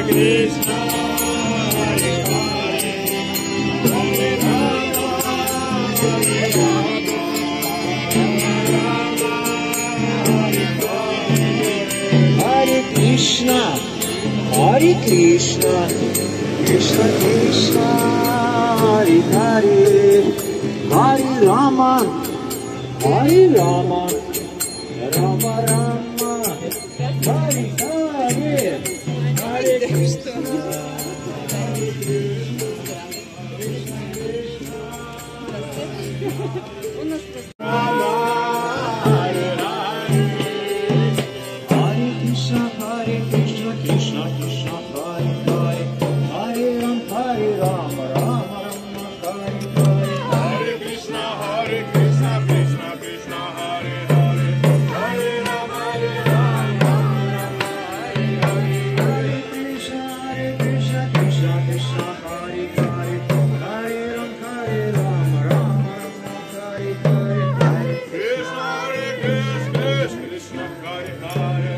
Krishna, Hare Krishna, Hare Krishna, Krishna Krishna, Hare Hare, Hare Rama, Hare Rama, Rama Rama, Hare Hare, Hare Krishna, Hare Krishna, Rama, Hare Hare, Hare Krishna, Krishna Krishna, Hare Hare, Hare Rama, Rama Rama, Hare Hare, Hare Krishna, Krishna Krishna, Hare Hare, Hare Rama, Rama Rama, Hare Hare, Hare Krishna, Krishna Krishna, Hare Hare, Hare Rama, Rama Rama, Hare Hare, Hare Krishna, Krishna Hare Hare,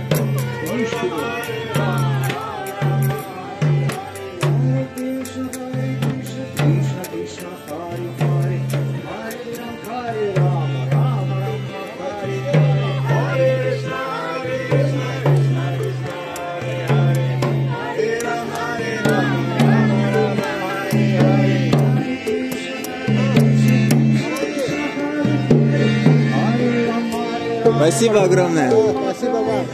Спасибо огромное. Спасибо вам.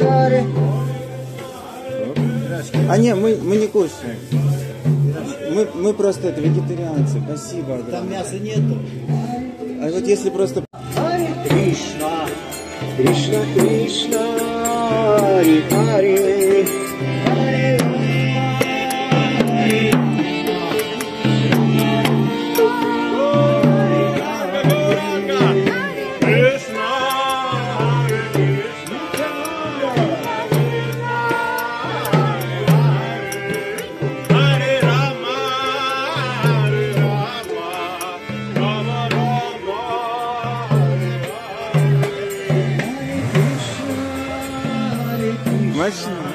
А не, мы не кушаем. Мы просто это вегетарианцы. Спасибо огромное. Там мяса нету. А вот если просто... Харе Кришна, Кришна Кришна, Харе Харе, Харе Мощно.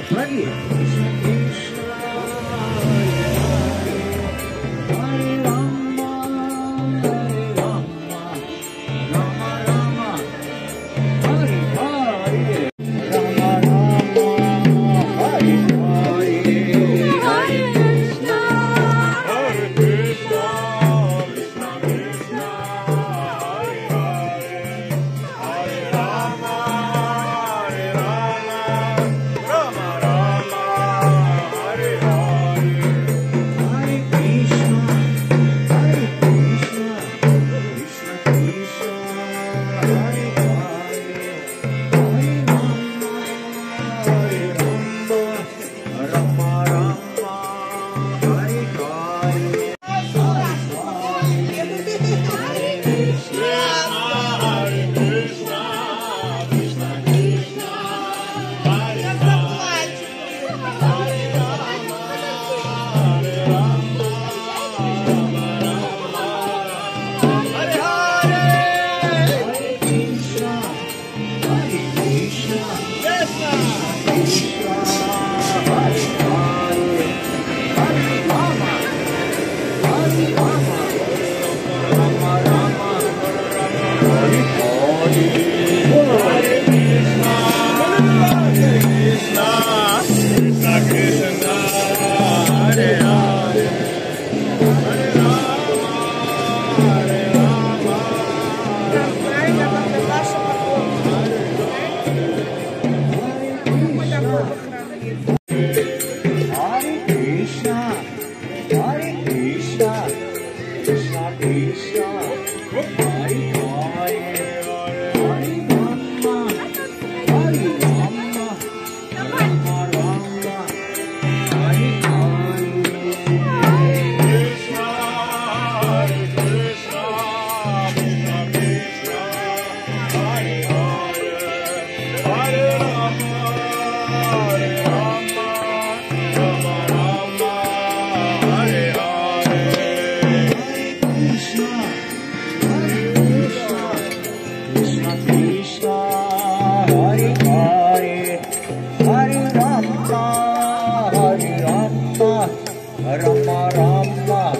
Rama Rama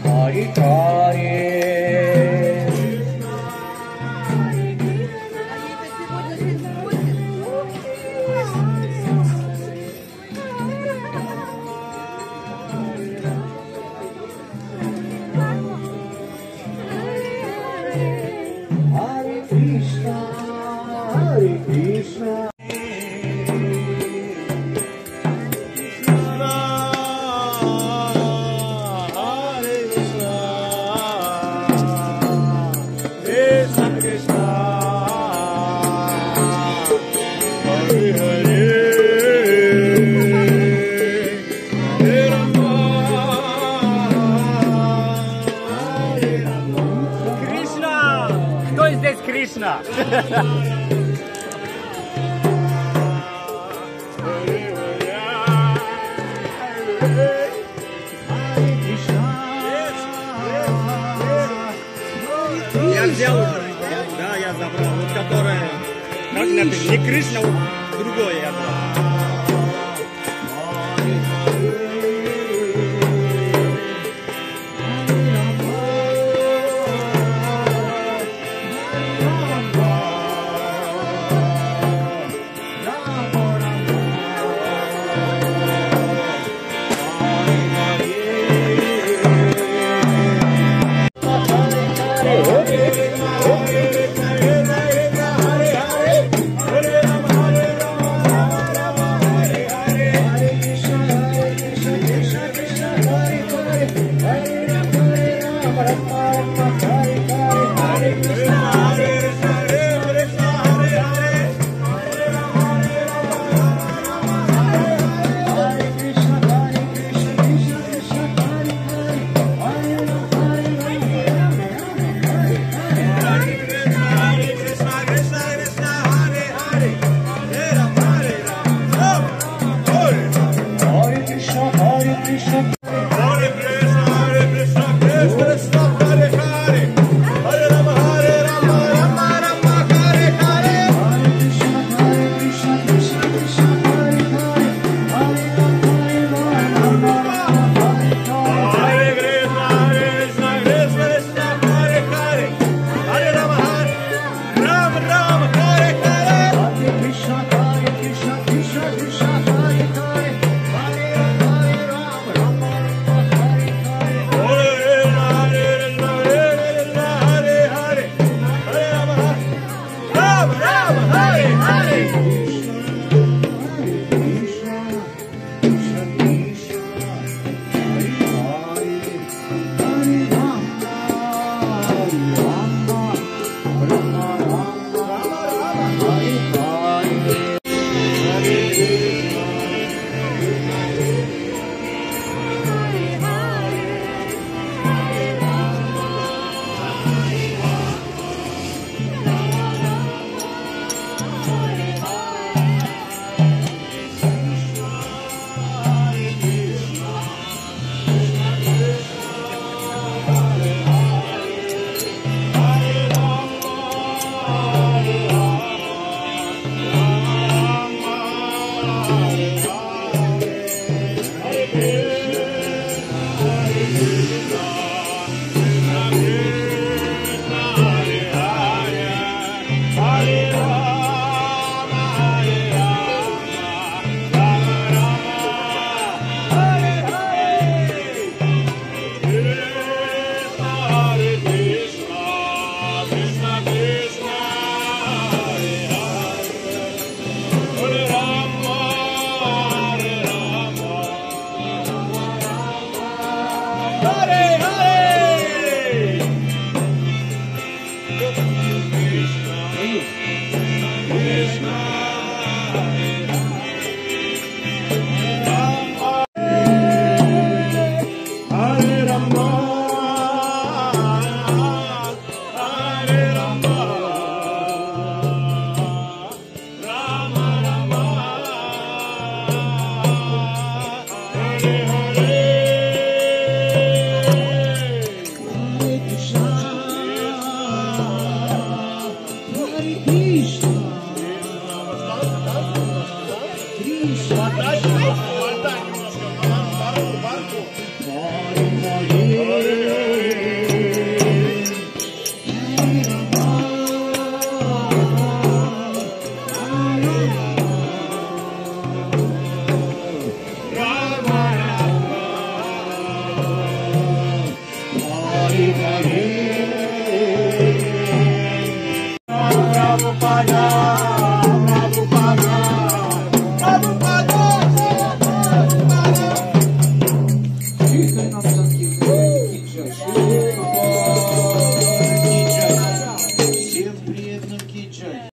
Hari Hare. Hare Krishna, Hare Krishna. Кто здесь Кришна? Я взял уже. Да, я забрал. Вот которая, как написано, не Кришна, вот другое я брал. Hare Hare